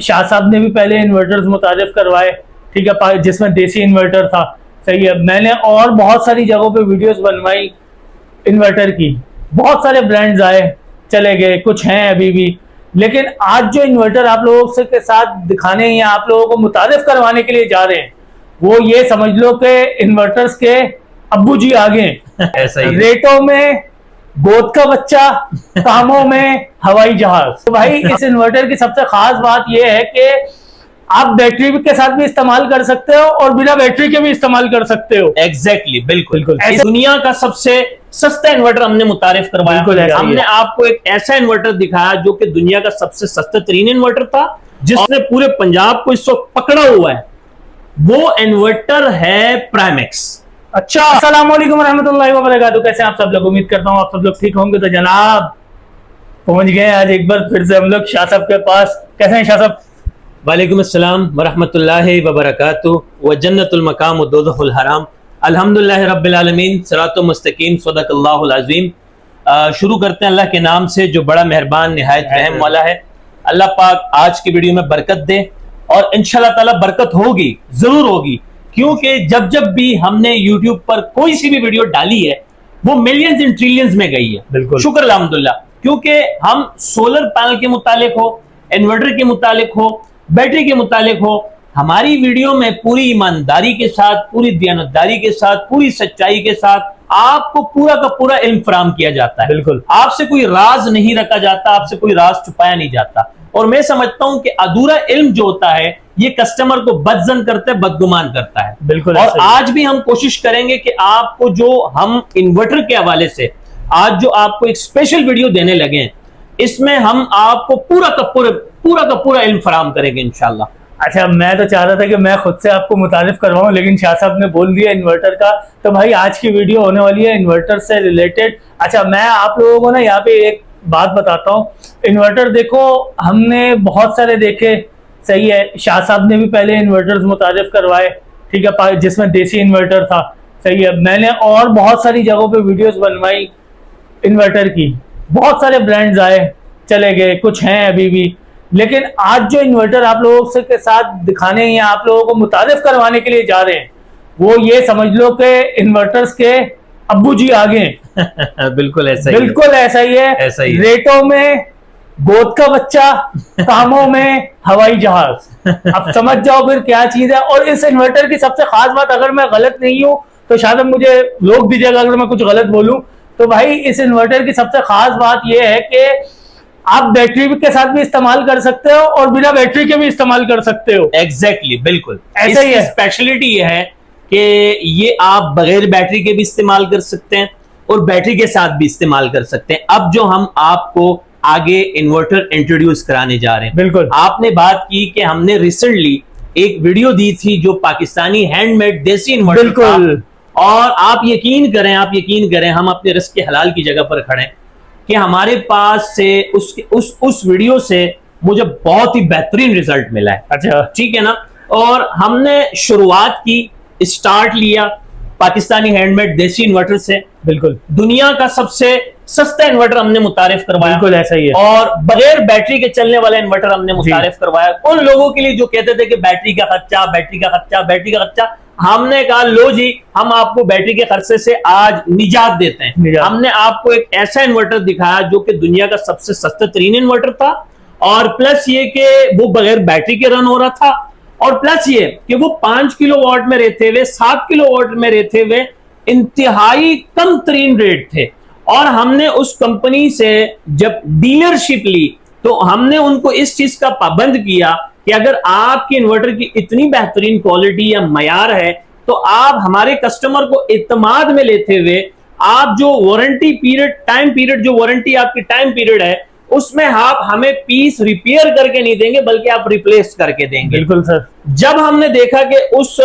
शाह साहब ने भी पहले इन्वर्टर्स मुतारिफ करवाए, ठीक है, जिसमें देसी इन्वर्टर था। सही है, मैंने और बहुत सारी जगहों पे वीडियोस बनवाई इन्वर्टर की, बहुत सारे ब्रांड्स आए चले गए, कुछ हैं अभी भी। लेकिन आज जो इन्वर्टर आप लोगों से के साथ दिखाने या आप लोगों को मुतारिफ करवाने के लिए जा रहे हैं, वो ये समझ लो कि इन्वर्टर्स के अब्बू जी आगे ऐसा ही रेटों में गोद का बच्चा, कामों में हवाई जहाज। तो भाई इस इन्वर्टर की सबसे खास बात यह है कि आप बैटरी के साथ भी इस्तेमाल कर सकते हो और बिना बैटरी के भी इस्तेमाल कर सकते हो। एग्जैक्टली, बिल्कुल बिल्कुल। इस दुनिया का सबसे सस्ता इन्वर्टर हमने मुतारिफ करवाया। हमने आपको एक ऐसा इन्वर्टर दिखाया जो कि दुनिया का सबसे सस्ता तरीन इन्वर्टर था, जिसने पूरे पंजाब को इस वक्त पकड़ा हुआ है। वो इन्वर्टर है प्राइमेक्स। अच्छा, अस्सलाम वालेकुम रहमतुल्लाहि व बरकातहू। कैसे आप सब लोग? उम्मीद करता हूँ आप सब लोग ठीक होंगे। तो जनाब पहुंच गए आज एक बार फिर से हम लोग शाह साहब के पास। कैसे हैं शाह साहब? वालेकुम अस्सलाम वरहमतुल्लाहि व बरकातहू व जन्नतुल मकाम व दोज़खुल हराम। अल्हम्दुलिल्लाहि रब्बिल आलमीन, सिरातुल मुस्तकीम, सदक़ल्लाहुल अज़ीम। शुरू करते हैं अल्लाह के नाम से जो बड़ा मेहरबान निहायत रहम वाला है। अल्लाह पाक आज की वीडियो में बरकत दे और इंशाअल्लाह ताला बरकत होगी, जरूर होगी, क्योंकि जब जब भी हमने YouTube पर कोई सी भी वीडियो डाली है वो मिलियंस एंड ट्रिलियंस में गई है। बिल्कुल, शुक्र अल्हम्दुलिल्लाह, क्योंकि हम सोलर पैनल के मुतालिक हो, इन्वर्टर के मुतालिक हो, बैटरी के मुतालिक हो, हमारी वीडियो में पूरी ईमानदारी के साथ, पूरी दयानतदारी के साथ, पूरी सच्चाई के साथ आपको पूरा का पूरा इल्म फराहम किया जाता है। बिल्कुल, आपसे कोई राज नहीं रखा जाता, आपसे कोई राज छुपाया नहीं जाता। और मैं समझता हूं कि अधूरा इल्म जो होता है ये कस्टमर को बदजन करता है, बदगुमान करता है। बिल्कुल। और आज भी हम कोशिश करेंगे कि आपको जो हम इन्वर्टर के हवाले से आज जो आपको एक स्पेशल वीडियो देने लगे हैं, इसमें हम आपको पूरा का पूरा इल्म फराहम करेंगे इंशाल्लाह। अच्छा, मैं तो चाह रहा था कि मैं खुद से आपको मुतारिफ करवाऊं, लेकिन शाह साहब ने बोल दिया इन्वर्टर का। तो भाई आज की वीडियो होने वाली है इन्वर्टर से रिलेटेड। अच्छा, मैं आप लोगों को ना यहाँ पे एक बात बताता हूँ। इन्वर्टर देखो, हमने बहुत सारे देखे, सही है, शाह साहब ने भी पहले इन्वर्टर्स मुतारिफ करवाए, ठीक है, जिसमें देसी इन्वर्टर था। सही है, मैंने और बहुत सारी जगहों पे वीडियोस बनवाई इन्वर्टर की, बहुत सारे ब्रांड्स आए चले गए, कुछ हैं अभी भी। लेकिन आज जो इन्वर्टर आप लोगों से के साथ दिखाने या आप लोगों को मुतारिफ करवाने के लिए जा रहे हैं, वो ये समझ लो कि इन्वर्टर्स के अब्बू जी आगे बिल्कुल ऐसा ही है, ऐसा ही है। रेटों में गोद का बच्चा, कामों में हवाई जहाज। अब समझ जाओ फिर क्या चीज है। और इस इन्वर्टर की सबसे खास बात, अगर मैं गलत नहीं हूं तो शायद मुझे रोक दीजिएगा अगर मैं कुछ गलत बोलूं, तो भाई इस इन्वर्टर की सबसे खास बात यह है कि आप बैटरी के साथ भी इस्तेमाल कर सकते हो और बिना बैटरी के भी इस्तेमाल कर सकते हो। एग्जैक्टली, बिल्कुल ऐसा ही है। स्पेशलिटी ये है कि ये आप बगैर बैटरी के भी इस्तेमाल कर सकते हैं और बैटरी के साथ भी इस्तेमाल कर सकते हैं। अब जो हम आपको आगे इन्वर्टर इंट्रोड्यूस कराने जा रहे हैं, बिल्कुल आपने बात की कि हमने रिसेंटली एक वीडियो दी थी जो पाकिस्तानी हैंडमेड देसी इन्वर्टर, बिल्कुल, और आप यकीन करें हम अपने रिस्क के हलाल की जगह पर खड़े हैं कि हमारे पास से उस वीडियो से मुझे बहुत ही बेहतरीन रिजल्ट मिला है। अच्छा, ठीक है ना। और हमने शुरुआत की, स्टार्ट लिया पाकिस्तानी हैंडमेड देसी इन्वर्टर से। बिल्कुल, दुनिया का सबसे सस्ता इन्वर्टर हमने मुतारिफ करवाया। बिल्कुल ऐसा ही है। और बगैर बैटरी के चलने वाला इन्वर्टर हमने मुतारिफ करवाया उन लोगों के लिए जो कहते थे कि बैटरी का खर्चा। हमने कहा लो जी, हम आपको बैटरी के खर्चे से आज निजात देते हैं। हमने आपको एक ऐसा इन्वर्टर दिखाया जो कि दुनिया का सबसे सस्ता तरीन इन्वर्टर था, और प्लस ये कि वो बगैर बैटरी के रन हो रहा था, और प्लस ये कि वो 5 किलोवाट में रहते हुए 7 किलोवाट में रहते हुए इंतहाई कम तरीन रेट थे। और हमने उस कंपनी से जब डीलरशिप ली तो हमने उनको इस चीज का पाबंद किया कि अगर आपके इन्वर्टर की इतनी बेहतरीन क्वालिटी या मयार है तो आप हमारे कस्टमर को इत्मीनान में लेते हुए आप जो वारंटी पीरियड, टाइम पीरियड, जो वारंटी आपकी टाइम पीरियड है, उसमें आप हमें पीस रिपेयर करके नहीं देंगे बल्कि आप रिप्लेस करके देंगे। बिल्कुल सर। जब हमने देखा कि उस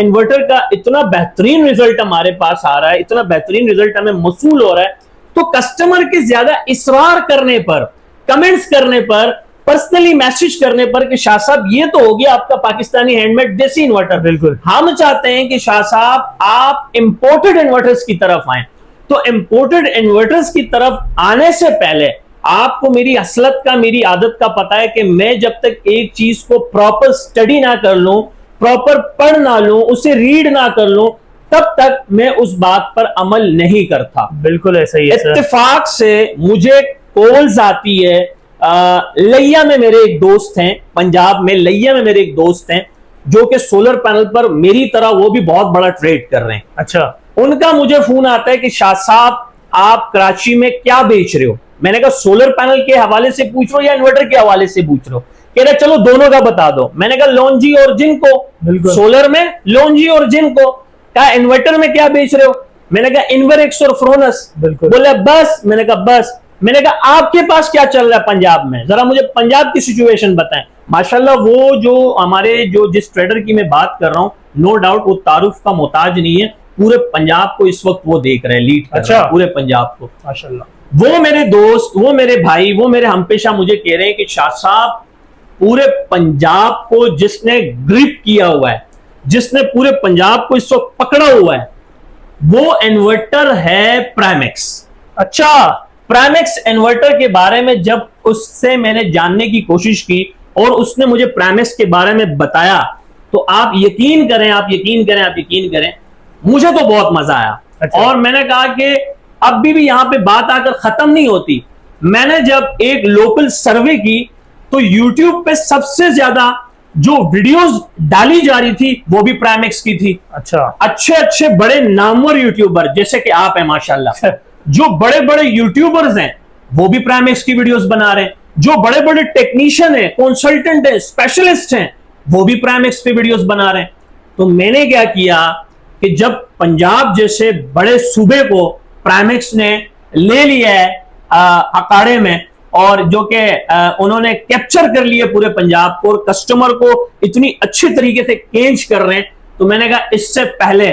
इन्वर्टर का इतना बेहतरीन रिजल्ट हमारे पास आ रहा है, इतना बेहतरीन रिजल्ट हमें मौसूल हो रहा है, तो कस्टमर के ज्यादा इसरार करने पर, कमेंट्स करने पर, पर्सनली मैसेज करने पर कि शाह साहब ये तो हो गया आपका पाकिस्तानी हैंडमेड देसी इन्वर्टर, बिल्कुल हम चाहते हैं कि शाह साहब आप इंपोर्टेड इन्वर्टर्स की तरफ आए। तो इंपोर्टेड इन्वर्टर्स की तरफ आने से पहले आपको मेरी असलत का, मेरी आदत का पता है कि मैं जब तक एक चीज को प्रॉपर स्टडी ना कर लूं, प्रॉपर पढ़ ना लूं, उसे रीड ना कर लूं, तब तक मैं उस बात पर अमल नहीं करता। बिल्कुल ऐसा ही है सर। इत्तेफाक से मुझे कॉल्स आती है, लैया में मेरे एक दोस्त हैं, पंजाब में लैया में मेरे एक दोस्त हैं जो कि सोलर पैनल पर मेरी तरह वो भी बहुत बड़ा ट्रेड कर रहे हैं। अच्छा। उनका मुझे फोन आता है कि शाह साहब आप कराची में क्या बेच रहे हो? मैंने कहा सोलर पैनल के हवाले से पूछ रहे हो या इन्वर्टर के हवाले से पूछ रहे हो? कह रहे चलो दोनों का बता दो। मैंने कहा लॉन्जी और जिनको, सोलर में लॉन्जी और जिनको। कहा इन्वर्टर में क्या बेच रहे हो? मैंने कहा इन्वरेक्स और फ्रोनस। बोले बस। मैंने कहा बस। मैंने कहा आपके पास क्या चल रहा है पंजाब में, जरा मुझे पंजाब की सिचुएशन बताएं। माशाल्लाह वो जो हमारे जो जिस ट्रेडर की मैं बात कर रहा हूं, नो डाउट वो तारुफ का मोहताज नहीं है, पूरे पंजाब को इस वक्त वो देख रहे हैं, लीड कर रहे हैं पूरे पंजाब को माशाल्लाह। वो मेरे दोस्त, वो मेरे भाई, वो मेरे हमपेशा मुझे कह रहे हैं कि शाह साहब पूरे पंजाब को जिसने ग्रिप किया हुआ है, जिसने पूरे पंजाब को इस वक्त पकड़ा हुआ है, वो इन्वर्टर है प्राइमेक्स। अच्छा। प्राइमेक्स इन्वर्टर के बारे में जब उससे मैंने जानने की कोशिश की और उसने मुझे प्राइमेक्स के बारे में बताया, तो आप यकीन करें, आप यकीन करें, आप यकीन करें, मुझे तो बहुत मजा आया। अच्छा। और मैंने कहा कि अब भी यहां पे बात आकर खत्म नहीं होती। मैंने जब एक लोकल सर्वे की तो YouTube पे सबसे ज्यादा जो वीडियोस डाली जा रही थी वो भी प्राइमेक्स की थी। अच्छा। अच्छे अच्छे बड़े नामवर यूट्यूबर जैसे कि आप हैं माशाल्लाह, जो बड़े बड़े यूट्यूबर्स हैं वो भी प्राइमेक्स की वीडियोस बना रहे हैं, जो बड़े बड़े टेक्नीशियन हैं, कंसल्टेंट हैं, स्पेशलिस्ट हैं, वो भी प्राइमेक्स पे वीडियोस बना रहे हैं। तो मैंने क्या किया कि जब पंजाब जैसे बड़े सूबे को प्राइमेक्स ने ले लिया है अखाड़े में, और जो कि उन्होंने कैप्चर कर लिए पूरे पंजाब को और कस्टमर को इतनी अच्छी तरीके से केंच कर रहे हैं, तो मैंने कहा इससे पहले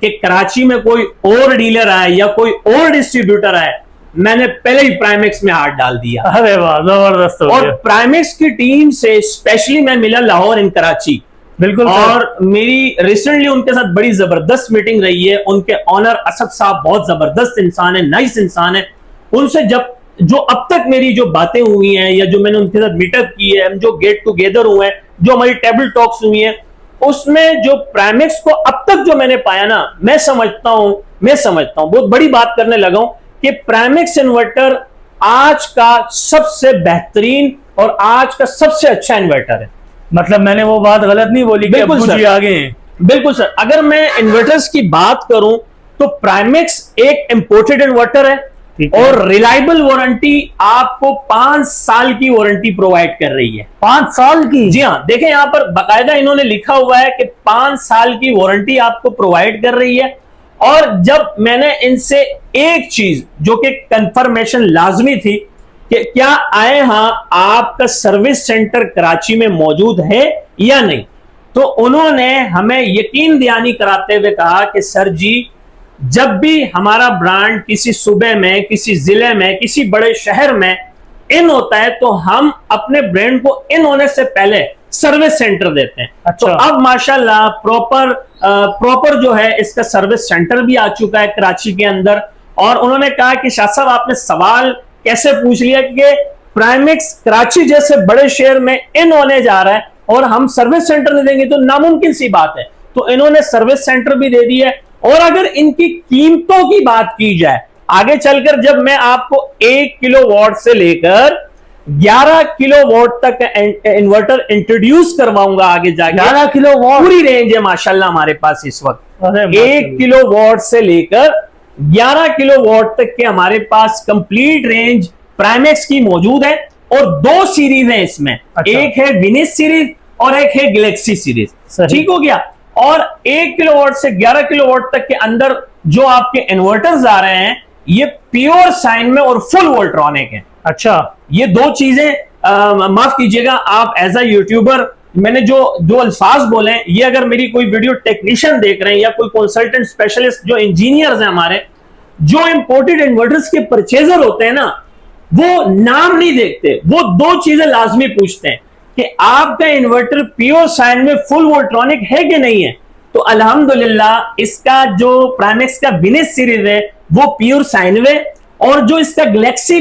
कि कराची में कोई और डीलर आए या कोई और डिस्ट्रीब्यूटर आए, मैंने पहले ही प्राइमेक्स में हाथ डाल दिया। अरे वाह, जबरदस्त हो और गया। प्राइमेक्स की टीम से स्पेशली मैं मिला लाहौर इन कराची। बिल्कुल। और मेरी रिसेंटली उनके साथ बड़ी जबरदस्त मीटिंग रही है। उनके ऑनर असद साहब बहुत जबरदस्त इंसान है, नाइस इंसान है। उनसे जब जो अब तक मेरी जो बातें हुई हैं या जो मैंने उनके साथ मीटअप की है, जो गेट टुगेदर हुए हैं, जो हमारी टेबल टॉक्स हुई हैं, उसमें जो प्राइमेक्स को अब तक जो मैंने पाया ना, मैं समझता हूं बहुत बड़ी बात करने लगा हूं कि प्राइमेक्स इन्वर्टर आज का सबसे बेहतरीन और आज का सबसे अच्छा इन्वर्टर है। मतलब मैंने वो बात गलत नहीं बोली कि बिल्कुल अब्बू सर। जी आगे हैं। बिल्कुल सर। अगर मैं इन्वर्टर्स की बात करूं तो प्राइमेक्स एक इंपोर्टेड इन्वर्टर है और रिलायबल वारंटी आपको 5 साल की वारंटी प्रोवाइड कर रही है। 5 साल की? जी हाँ, देखें यहां पर बाकायदा इन्होंने लिखा हुआ है कि 5 साल की वारंटी आपको प्रोवाइड कर रही है। और जब मैंने इनसे एक चीज जो कि कंफर्मेशन लाजमी थी कि क्या आए हां आपका सर्विस सेंटर कराची में मौजूद है या नहीं, तो उन्होंने हमें यकीन दयानी कराते हुए कहा कि सर जी, जब भी हमारा ब्रांड किसी सूबे में, किसी जिले में, किसी बड़े शहर में इन होता है तो हम अपने ब्रांड को इन होने से पहले सर्विस सेंटर देते हैं। अच्छा। तो अब माशाल्लाह प्रॉपर जो है इसका सर्विस सेंटर भी आ चुका है कराची के अंदर। और उन्होंने कहा कि शाह साहब आपने सवाल कैसे पूछ लिया कि प्राइमेक्स कराची जैसे बड़े शहर में इन होने जा रहा है और हम सर्विस सेंटर नहीं देंगे तो नामुमकिन सी बात है। तो इन्होंने सर्विस सेंटर भी दे दिया है। और अगर इनकी कीमतों की बात की जाए आगे चलकर, जब मैं आपको 1 किलोवाट से लेकर 11 किलोवाट तक इन्वर्टर इंट्रोड्यूस करवाऊंगा आगे जाके। 11 किलोवाट पूरी रेंज है माशाल्लाह हमारे पास इस वक्त। 1 किलोवाट से लेकर 11 किलोवाट तक के हमारे पास कंप्लीट रेंज प्राइमेक्स की मौजूद है। और 2 सीरीज है इसमें। अच्छा। एक है विनिस सीरीज और एक है गैलेक्सी सीरीज। ठीक हो गया। और 1 किलोवाट से 11 किलोवाट तक के अंदर जो आपके इन्वर्टर्स आ रहे हैं ये प्योर साइन में और फुल वोल्ट्रॉनिक है। अच्छा। ये 2 चीजें माफ कीजिएगा आप एज अ यूट्यूबर मैंने जो अल्फाज बोले ये अगर मेरी कोई वीडियो टेक्नीशियन देख रहे हैं या कोई कंसल्टेंट स्पेशलिस्ट जो इंजीनियर्स हैं हमारे, जो इंपोर्टेड इन्वर्टर्स के परचेजर होते हैं ना, वो नाम नहीं देखते, वो 2 चीजें लाजमी पूछते हैं कि आपका इन्वर्टर प्योर साइन में फुल वोल्ट्रॉनिक है कि नहीं है। तो अल्हम्दुलिल्लाह इसका जो प्राइमेक्स का विनिस सीरीज है वो प्योर साइन में और जो इसका गैलेक्सी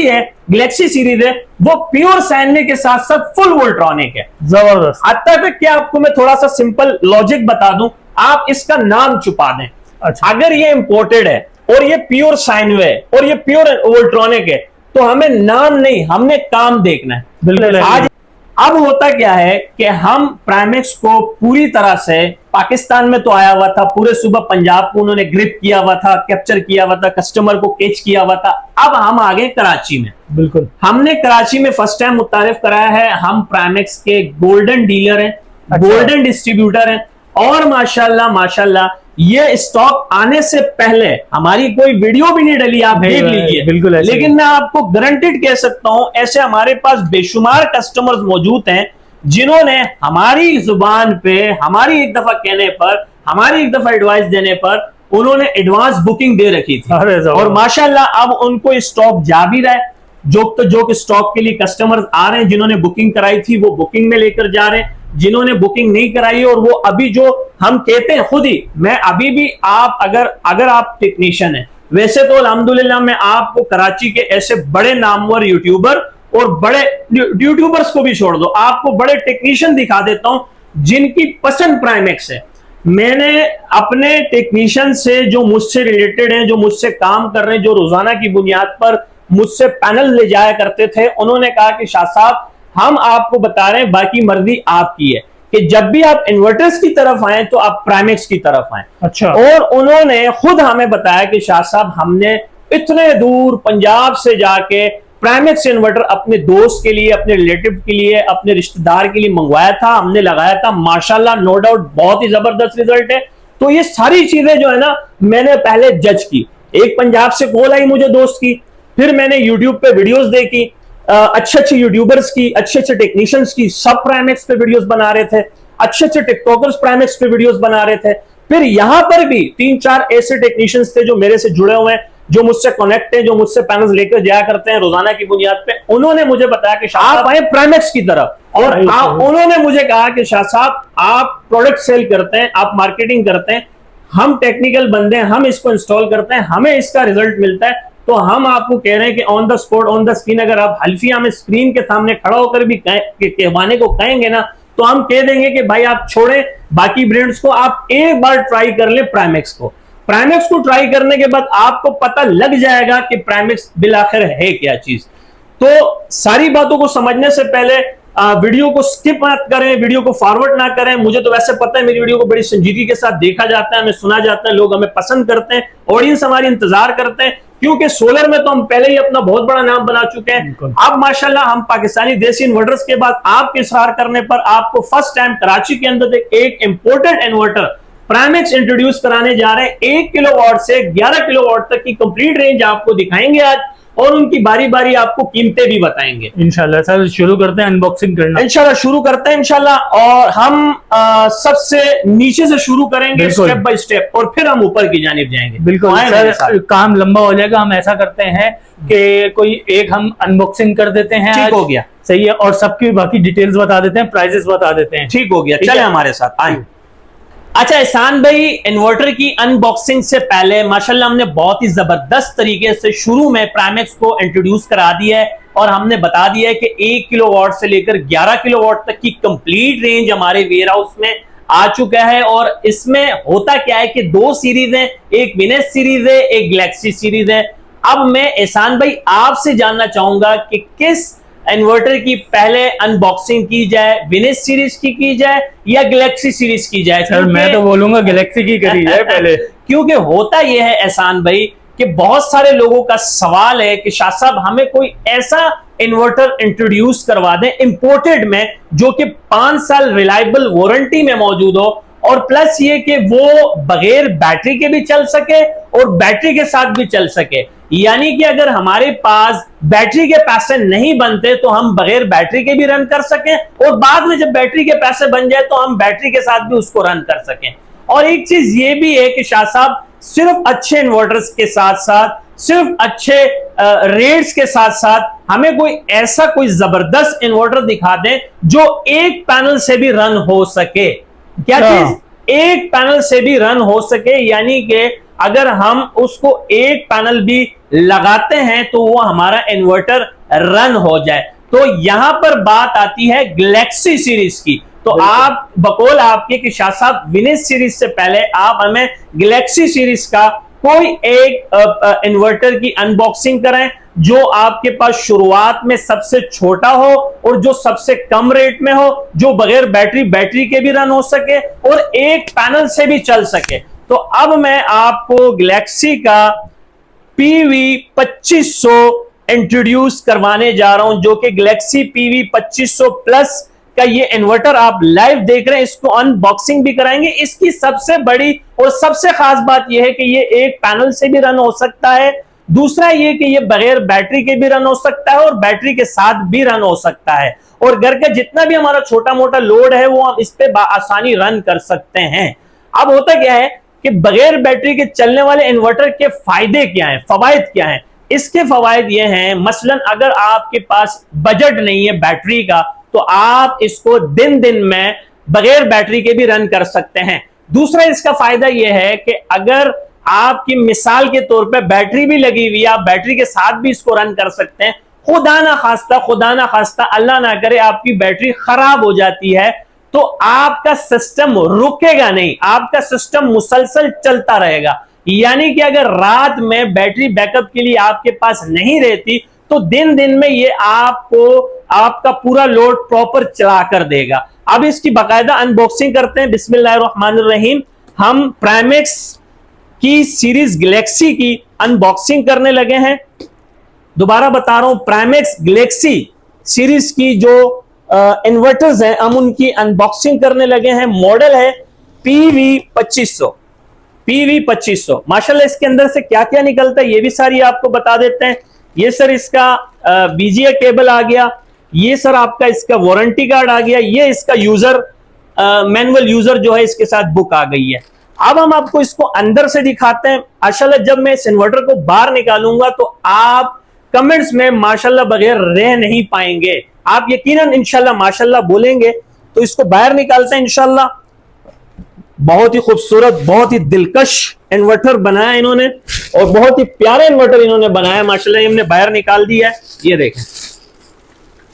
है, गैलेक्सी सीरीज है, वो प्योर साइनवे के साथ साथ फुल वोल्ट्रॉनिक है। जबरदस्त। हद तक क्या आपको मैं थोड़ा सा सिंपल लॉजिक बता दूं, आप इसका नाम छुपा दें। अच्छा। अगर ये इंपोर्टेड है और ये प्योर साइनवे है और ये प्योर वोल्ट्रॉनिक है, तो हमें नाम नहीं, हमने काम देखना है। बिल्कुल। आज अब होता क्या है कि हम प्राइमेक्स को पूरी तरह से, पाकिस्तान में तो आया हुआ था, पूरे सुबह पंजाब को उन्होंने ग्रिप किया हुआ था, कैप्चर किया हुआ था, कस्टमर को कैच किया हुआ था। अब हम आ गए कराची में। बिल्कुल। हमने कराची में फर्स्ट टाइम मुतारिफ कराया है। हम प्राइमेक्स के गोल्डन डीलर हैं, अच्छा। गोल्डन डिस्ट्रीब्यूटर हैं, और माशाल्लाह माशाल्लाह ये स्टॉक आने से पहले हमारी कोई वीडियो भी नहीं डली, आप देख लीजिए। बिल्कुल। लेकिन मैं आपको गारंटेड कह सकता हूं, ऐसे हमारे पास बेशुमार कस्टमर्स मौजूद हैं जिन्होंने हमारी जुबान पे, हमारी एक दफा कहने पर, हमारी एक दफा एडवाइस देने पर उन्होंने एडवांस बुकिंग दे रखी थी, और माशाल्लाह अब उनको स्टॉक जा भी रहा है। जो स्टॉक के लिए कस्टमर्स आ रहे हैं, जिन्होंने बुकिंग कराई थी वो बुकिंग में लेकर जा रहे हैं, जिन्होंने बुकिंग नहीं कराई है, और वो अभी जो हम कहते हैं खुद ही, मैं अभी भी आप अगर आप टेक्नीशियन हैं, वैसे तो अल्हम्दुलिल्लाह मैं आपको कराची के ऐसे बड़े नामवर यूट्यूबर और बड़े यूट्यूबर्स को भी छोड़ दो, आपको बड़े टेक्नीशियन दिखा देता हूं जिनकी पसंद प्राइमेक्स है। मैंने अपने टेक्नीशियन से जो मुझसे रिलेटेड हैं, जो मुझसे काम कर रहे हैं, जो रोजाना की बुनियाद पर मुझसे पैनल ले जाया करते थे, उन्होंने कहा कि शाह साहब हम आपको बता रहे हैं, बाकी मर्जी आपकी है कि जब भी आप इन्वर्टर्स की तरफ आए तो आप प्राइमेक्स की तरफ आए। अच्छा। और उन्होंने खुद हमें बताया कि शाह साहब हमने इतने दूर पंजाब से जाके प्राइमेक्स इन्वर्टर अपने दोस्त के लिए, अपने रिलेटिव के लिए, अपने रिश्तेदार के लिए मंगवाया था, हमने लगाया था, माशाल्लाह नो डाउट बहुत ही जबरदस्त रिजल्ट है। तो ये सारी चीजें जो है ना, मैंने पहले जज की। एक पंजाब से कॉल आई मुझे दोस्त की, फिर मैंने यूट्यूब पे वीडियोस देखी, अच्छे यूट्यूबर्स की, अच्छे टेक्नीशियंस की, सब प्राइमेक्स पे वीडियोस बना रहे थे, अच्छे टिकटॉकर्स प्राइमेक्स पे वीडियोस बना रहे थे। फिर यहां पर भी 3-4 ऐसे टेक्नीशियंस थे जो मेरे से जुड़े हुए हैं, जो मुझसे कनेक्ट हैं, जो मुझसे पैनल्स लेकर जाया करते हैं रोजाना की बुनियाद पे। उन्होंने मुझे बताया कि शाह आप आए प्राइमेक्स की तरफ, और उन्होंने मुझे कहा कि शाह साहब आप प्रोडक्ट सेल करते हैं, आप मार्केटिंग करते हैं, हम टेक्निकल बंदे हैं, हम इसको इंस्टॉल करते हैं, हमें इसका रिजल्ट मिलता है, तो हम आपको कह रहे हैं कि on the spot, on the screen, अगर आप हल्फिया में स्क्रीन के सामने खड़ा होकर भी कहवाने को कहेंगे ना, तो हम कह देंगे कि भाई आप छोड़ें बाकी ब्रांड्स को, आप एक बार ट्राई कर ले प्राइमेक्स को। प्राइमेक्स को ट्राई करने के बाद आपको पता लग जाएगा कि प्राइमेक्स बिलाखिर है क्या चीज। तो सारी बातों को समझने से पहले वीडियो को स्किप मत करें, वीडियो को फॉरवर्ड ना करें। मुझे तो वैसे पता है मेरी वीडियो को बड़ी संजीदगी के साथ देखा जाता है, हमें सुना जाता है, लोग हमें पसंद करते हैं, ऑडियंस हमारी इंतजार करते हैं, क्योंकि सोलर में तो हम पहले ही अपना बहुत बड़ा नाम बना चुके हैं। अब माशाल्लाह हम पाकिस्तानी देसी इन्वर्टर्स के बाद आपके इशरार करने पर आपको फर्स्ट टाइम कराची के अंदर एक इंपोर्टेड इन्वर्टर प्राइमेक्स इंट्रोड्यूस कराने जा रहे हैं। 1 किलोवाट से 11 किलोवाट तक की कंप्लीट रेंज आपको दिखाएंगे आज, और उनकी बारी बारी आपको कीमतें भी बताएंगे इंशाल्लाह। सर शुरू करते हैं अनबॉक्सिंग करना, इंशाल्लाह शुरू करते हैं इंशाल्लाह। और हम सबसे नीचे से शुरू करेंगे स्टेप बाय स्टेप, और फिर हम ऊपर की जानिब जाएंगे। बिल्कुल सर, काम लंबा हो जाएगा। हम ऐसा करते हैं कि कोई एक हम अनबॉक्सिंग कर देते हैं, ठीक हो गया, सही है, और सबकी बाकी डिटेल्स बता देते हैं, प्राइजेस बता देते हैं, ठीक हो गया। चले हमारे साथ आए। अच्छा एहसान भाई, इन्वर्टर की अनबॉक्सिंग से पहले माशाल्लाह हमने बहुत ही जबरदस्त तरीके से शुरू में प्राइमेक्स को इंट्रोड्यूस करा दिया है, और हमने बता दिया है कि 1 किलोवाट से लेकर 11 किलोवाट तक की कंप्लीट रेंज हमारे वेयर हाउस में आ चुका है। और इसमें होता क्या है कि 2 सीरीज है, एक विनेस सीरीज है, एक गैलेक्सी सीरीज है। अब मैं एहसान भाई आपसे जानना चाहूंगा कि किस इन्वर्टर की पहले अनबॉक्सिंग की जाए, विनेस सीरीज की जाए या गैलेक्सी सीरीज की जाए? सर मैं तो बोलूंगा गैलेक्सी की करी जाए पहले। क्योंकि होता यह है एहसान भाई कि बहुत सारे लोगों का सवाल है कि शाह साहब हमें कोई ऐसा इन्वर्टर इंट्रोड्यूस करवा दें इंपोर्टेड में, जो कि 5 साल रिलायबल वारंटी में मौजूद हो, और प्लस ये कि वो बगैर बैटरी के भी चल सके और बैटरी के साथ भी चल सके। यानी कि अगर हमारे पास बैटरी के पैसे नहीं बनते तो हम बगैर बैटरी के भी रन कर सकें, और बाद में जब बैटरी के पैसे बन जाए तो हम बैटरी के साथ भी उसको रन कर सकें। और एक चीज ये भी है कि शाह साहब सिर्फ अच्छे इन्वर्टर्स के साथ साथ, सिर्फ अच्छे रेट्स के साथ साथ हमें कोई ऐसा कोई जबरदस्त इन्वर्टर दिखा दें जो एक पैनल से भी रन हो सके। क्या चीज? एक पैनल से भी रन हो सके, यानी कि अगर हम उसको एक पैनल भी लगाते हैं तो वो हमारा इन्वर्टर रन हो जाए। तो यहां पर बात आती है गैलेक्सी सीरीज की। तो आप बकौल आपके कि शाह साहब विनेश सीरीज से पहले आप हमें गैलेक्सी सीरीज का कोई एक इन्वर्टर की अनबॉक्सिंग करें जो आपके पास शुरुआत में सबसे छोटा हो और जो सबसे कम रेट में हो, जो बगैर बैटरी के भी रन हो सके और एक पैनल से भी चल सके। तो अब मैं आपको गैलेक्सी का PV 2500 इंट्रोड्यूस करवाने जा रहा हूं, जो कि गैलेक्सी PV 2500 प्लस का ये इन्वर्टर आप लाइव देख रहे हैं। इसको अनबॉक्सिंग भी कराएंगे। इसकी सबसे बड़ी और सबसे खास बात यह है कि ये एक पैनल से भी रन हो सकता है, दूसरा ये कि ये बगैर बैटरी के भी रन हो सकता है और बैटरी के साथ भी रन हो सकता है, और घर का जितना भी हमारा छोटा मोटा लोड है वो हम इस पे आसानी रन कर सकते हैं। अब होता क्या है कि बगैर बैटरी के चलने वाले इन्वर्टर के फायदे क्या हैं, फवायद क्या हैं? इसके फवायद ये हैं, मसलन अगर आपके पास बजट नहीं है बैटरी का तो आप इसको दिन दिन में बगैर बैटरी के भी रन कर सकते हैं। दूसरा इसका फायदा यह है कि अगर आपकी मिसाल के तौर पे बैटरी भी लगी हुई है, आप बैटरी के साथ भी इसको रन कर सकते हैं। खुदा ना खास्ता अल्लाह ना करे आपकी बैटरी खराब हो जाती है तो आपका सिस्टम रुकेगा नहीं, आपका सिस्टम मुसलसल चलता रहेगा। यानी कि अगर रात में बैटरी बैकअप के लिए आपके पास नहीं रहती तो दिन दिन में ये आपको आपका पूरा लोड प्रॉपर चला कर देगा। अब इसकी बाकायदा अनबॉक्सिंग करते हैं। बिस्मिल्लाहिर्रहमानिर्रहीम। हम प्राइमेक्स की सीरीज गैलेक्सी की अनबॉक्सिंग करने लगे हैं। दोबारा बता रहा हूं, प्राइमेक्स गैलेक्सी सीरीज की जो इन्वर्टर्स हैं हम उनकी अनबॉक्सिंग करने लगे हैं। मॉडल है PV 2500। PV 2500 माशाल्लाह। इसके अंदर से क्या क्या निकलता है ये भी सारी आपको बता देते हैं। ये सर इसका BGA केबल आ गया, ये सर आपका इसका वारंटी कार्ड आ गया, ये इसका यूजर मैनुअल यूजर जो है इसके साथ बुक आ गई है। अब हम आपको इसको अंदर से दिखाते हैं। माशाल्लाह जब मैं इस इन्वर्टर को बाहर निकालूंगा तो आप कमेंट्स में माशाल्लाह बगैर रह नहीं पाएंगे, आप यकीनन इंशाल्लाह माशाल्लाह बोलेंगे। तो इसको बाहर निकालते हैं इंशाल्लाह। बहुत ही खूबसूरत, बहुत ही दिलकश इन्वर्टर बनाया इन्होंने और बहुत ही प्यारा इन्वर्टर इन्होंने बनाया माशाल्लाह। हमने बाहर निकाल दिया है, ये देखें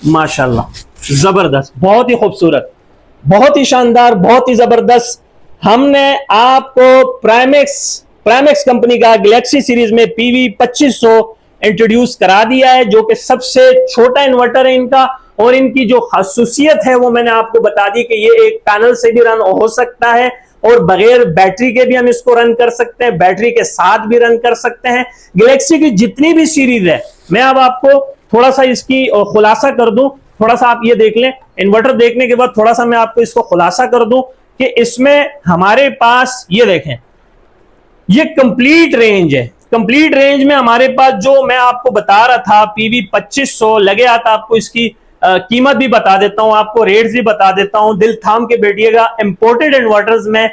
माशाल्लाह जबरदस्त, बहुत ही खूबसूरत, बहुत ही शानदार, बहुत ही जबरदस्त। हमने आपको प्राइमेक्स कंपनी का गैलेक्सी सीरीज में PV 2500 इंट्रोड्यूस करा दिया है, जो कि सबसे छोटा इन्वर्टर है इनका। और इनकी जो खासूसियत है वो मैंने आपको बता दी कि ये एक पैनल से भी रन हो सकता है और बगैर बैटरी के भी हम इसको रन कर सकते हैं, बैटरी के साथ भी रन कर सकते हैं। गैलेक्सी की जितनी भी सीरीज है, मैं अब आपको थोड़ा सा इसकी खुलासा कर दूं। थोड़ा सा आप ये देख लें, इन्वर्टर देखने के बाद थोड़ा सा मैं आपको इसको खुलासा कर दूं कि इसमें हमारे पास ये देखें, ये कंप्लीट रेंज है। कंप्लीट रेंज में हमारे पास जो मैं आपको बता रहा था PV 2500 लगे आता, आपको इसकी कीमत भी बता देता हूं, आपको रेट्स भी बता देता हूं। दिल थाम के बैठिएगा, इंपोर्टेड इन्वर्टर्स में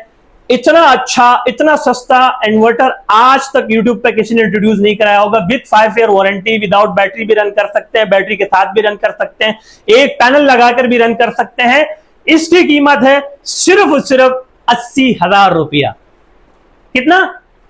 इतना अच्छा, इतना सस्ता इन्वर्टर आज तक यूट्यूब पे किसी ने इंट्रोड्यूस नहीं कराया होगा। With 5 year warranty, without battery भी रन कर सकते हैं, बैटरी के साथ भी रन कर सकते हैं, एक पैनल लगाकर भी रन कर सकते हैं। इसकी कीमत है सिर्फ और सिर्फ 80,000 रुपया। कितना?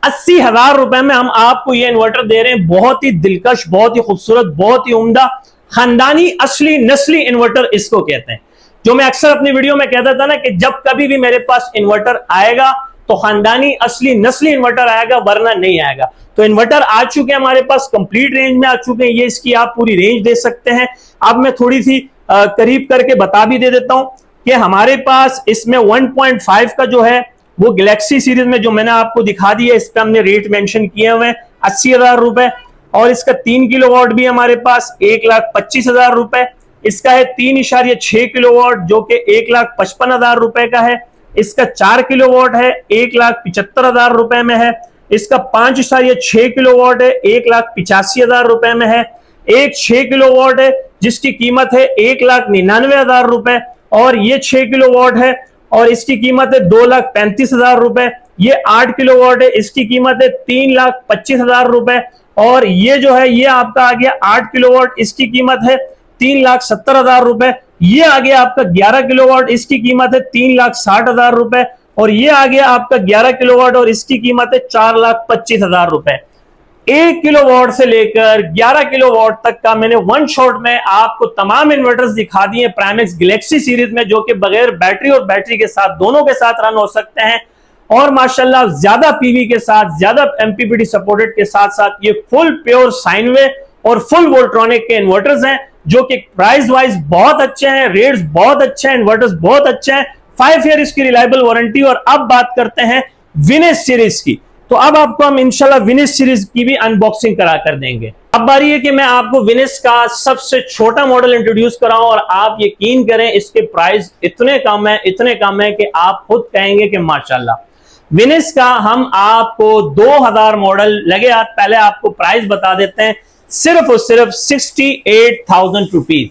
80,000 रुपए में हम आपको ये इन्वर्टर दे रहे हैं। बहुत ही दिलकश, बहुत ही खूबसूरत, बहुत ही उम्दा, खानदानी असली नस्ली इन्वर्टर इसको कहते हैं। जो मैं अक्सर अपनी वीडियो में कहता था ना कि जब कभी भी मेरे पास इन्वर्टर आएगा तो खानदानी असली नस्ली इन्वर्टर आएगा, वरना नहीं आएगा। तो इन्वर्टर आ चुके हैं हमारे पास, कंप्लीट रेंज में आ चुके हैं। ये इसकी आप पूरी रेंज दे सकते हैं। अब मैं थोड़ी सी करीब करके बता भी दे देता हूं कि हमारे पास इसमें 1.5 का जो है वो गैलेक्सी सीरीज में जो मैंने आपको दिखा दिया, इस पर हमने रेट मेंशन किए हुए हैं 80,000 रुपए। और इसका 3 किलोवाट भी हमारे पास 1,25,000 रुपए। इसका है 3.6 किलोवाट जो कि 1,55,000 रुपए का है। इसका 4 किलोवाट है 1,75,000 रुपए में है। इसका 5.6 किलोवाट है 1,85,000 रुपए में है। एक 6 किलोवाट है जिसकी कीमत है 1,99,000 रुपए, और ये 6 किलोवाट है और इसकी कीमत है 2,35,000 रुपए। ये 8 किलोवाट है, इसकी कीमत है 3,25,000 रुपए। और ये जो है ये आपका आ गया 8 किलोवाट, इसकी कीमत है 3,70,000 रुपए। ये आ गया आपका 11 किलोवाट, इसकी कीमत है 3,60,000 रुपए। और ये आ गया आपका 11 किलोवाट और इसकी कीमत है 4,25,000 रुपए। 1 किलोवाट से लेकर 11 किलोवाट तक का मैंने वन शॉट में आपको तमाम इन्वर्टर्स दिखा दिए प्राइमेक्स गैलेक्सी सीरीज में, जो कि बगैर बैटरी और बैटरी के साथ दोनों के साथ रन हो सकते हैं और माशाल्लाह ज्यादा पीवी के साथ, ज्यादा एमपीपीटी सपोर्टेड के साथ साथ ये फुल प्योर साइन वेव और फुल वोल्ट्रॉनिक के इन्वर्टर्स हैं, जो कि प्राइस वाइज बहुत अच्छे हैं, रेट्स बहुत अच्छे हैं, इन्वर्टर्स बहुत अच्छे हैं, 5 ईयर इसकी रिलायबल वारंटी। और अब बात करते हैं विनेस सीरीज की, तो अब आपको हम इंशाल्लाह विनेस सीरीज की भी अनबॉक्सिंग करा कर देंगे। अब बारी है कि मैं आपको विनेस का सबसे छोटा मॉडल इंट्रोड्यूस कराऊं और आप यकीन करें इसके प्राइस इतने कम है कि आप खुद कहेंगे कि माशाल्लाह। विनेस का हम आपको 2000 मॉडल लगे हाथ, पहले आपको प्राइस बता देते हैं, सिर्फ और सिर्फ 68,000 रुपीज।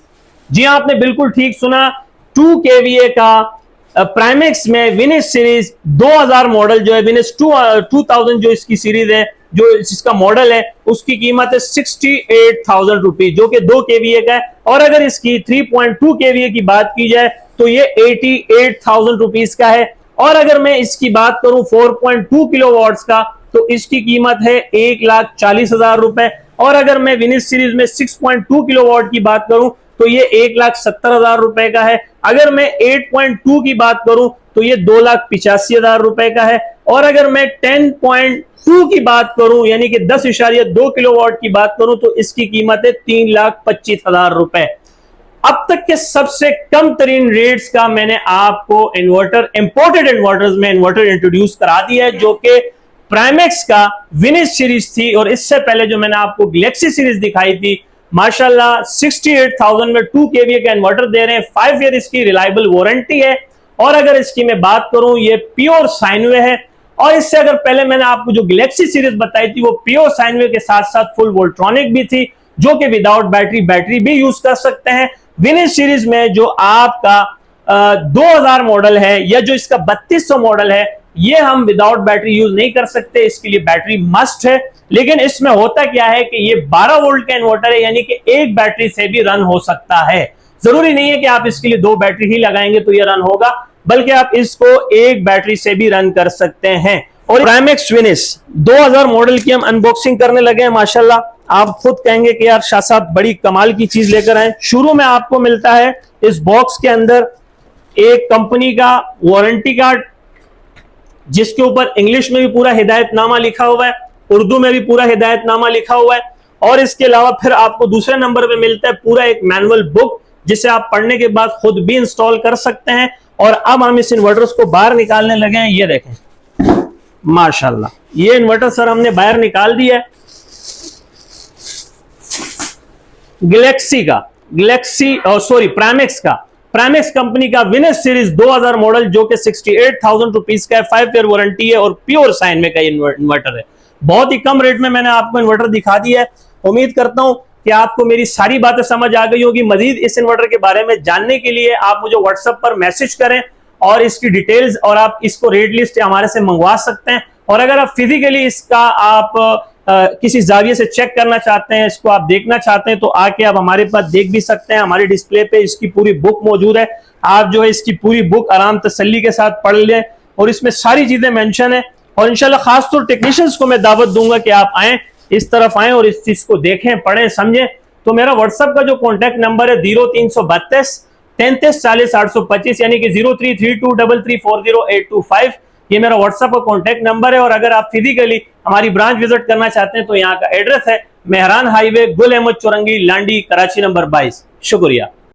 जी आपने बिल्कुल ठीक सुना, 2 kVA का प्राइमेक्स में विनेस सीरीज 2000 मॉडल जो है, विनेस 2000 जो इसकी सीरीज है, जो इसका मॉडल है, उसकी कीमत है 68,000 रुपीज, जो कि 2 kVA का है। और अगर इसकी 3.2 kVA की बात की जाए तो ये 88,000 रुपीज का है। और अगर मैं इसकी बात करूं 4.2 किलोवाट्स का, तो इसकी कीमत है 1,40,000 रुपए। और अगर मैं विनेस सीरीज में 6.2 किलोवाट की बात करूं तो ये 1,70,000 रुपए का है। अगर मैं 8.2 की बात करूं तो ये 2,85,000 रुपए का है। और अगर मैं 10.2 की बात करूं यानी कि 10.2 किलोवाट की बात करूं तो इसकी कीमत है 3,25,000 रुपए। अब तक के सबसे कम तरीन रेट्स का मैंने आपको इन्वर्टर, इंपोर्टेड इन्वर्टर्स में इन्वर्टर इंट्रोड्यूस करा दिया है, जो कि प्राइमेक्स का विनेस सीरीज थी। और इससे पहले जो मैंने आपको गैलेक्सी सीरीज दिखाई थी, माशाल्लाह 68,000 में 2 kVA का इन्वर्टर दे रहे हैं, 5 ईयर इसकी रिलायबल वारंटी है। और अगर इसकी मैं बात करूं, ये प्योर साइन वेव है। और इससे अगर पहले मैंने आपको जो गैलेक्सी सीरीज बताई थी वो प्योर साइन वेव के साथ साथ फुल वोल्ट्रॉनिक भी थी, जो कि विदाउट बैटरी भी यूज कर सकते हैं। विनेस सीरीज में जो आपका 2000 मॉडल है या जो इसका 3200 मॉडल है, ये हम विदाउट बैटरी यूज नहीं कर सकते, इसके लिए बैटरी मस्ट है। लेकिन इसमें होता क्या है कि ये 12 वोल्ट का इन्वर्टर है, यानी कि एक बैटरी से भी रन हो सकता है। जरूरी नहीं है कि आप इसके लिए 2 बैटरी ही लगाएंगे तो ये रन होगा, बल्कि आप इसको एक बैटरी से भी रन कर सकते हैं। और प्राइमेक्स विनेस 2000 मॉडल की हम अनबॉक्सिंग करने लगे हैं। माशाल्लाह आप खुद कहेंगे कि यार शाह साहब बड़ी कमाल की चीज लेकर आए। शुरू में आपको मिलता है इस बॉक्स के अंदर एक कंपनी का वारंटी कार्ड, जिसके ऊपर इंग्लिश में भी पूरा हिदायतनामा लिखा हुआ है, उर्दू में भी पूरा हिदायतनामा लिखा हुआ है। और इसके अलावा फिर आपको दूसरे नंबर पे मिलता है पूरा एक मैनुअल बुक, जिसे आप पढ़ने के बाद खुद भी इंस्टॉल कर सकते हैं। और अब हम इस इन्वर्टर्स को बाहर निकालने लगे हैं। ये देखें माशाल्लाह, ये इन्वर्टर सर हमने बाहर निकाल दिया है। प्राइमेक्स कंपनी का विनेस सीरीज 2000 मॉडल, जो कि 68,000 रुपीज का है, 5 ईयर वारंटी है और प्योर साइन में का इन्वर्टर है। बहुत ही कम रेट में मैंने आपको इन्वर्टर दिखा दिया है। उम्मीद करता हूं कि आपको मेरी सारी बातें समझ आ गई होगी। मजीद इस इन्वर्टर के बारे में जानने के लिए आप मुझे व्हाट्सएप पर मैसेज करें और इसकी डिटेल्स और आप इसको रेट लिस्ट हमारे से मंगवा सकते हैं। और अगर आप फिजिकली इसका आप किसी जाविये से चेक करना चाहते हैं, इसको आप देखना चाहते हैं, तो आके आप हमारे पास देख भी सकते हैं। हमारे डिस्प्ले पे इसकी पूरी बुक मौजूद है। आप जो है इसकी पूरी बुक आराम तसल्ली के साथ पढ़ लें और इसमें सारी चीजें मेंशन है। और इंशाल्लाह खासतौर टेक्नीशियंस को मैं दावत दूंगा कि आप आए, इस तरफ आए और इस चीज को देखें, पढ़ें, समझें। तो मेरा व्हाट्सएप का जो कॉन्टैक्ट नंबर है 0332 33 40 825, यानी कि 0332334085, ये मेरा व्हाट्सएप का कॉन्टैक्ट नंबर है। और अगर आप फिजिकली हमारी ब्रांच विजिट करना चाहते हैं तो यहाँ का एड्रेस है मेहरान हाईवे, गुल अहमद चौरंगी, लांडी, कराची नंबर 22। शुक्रिया।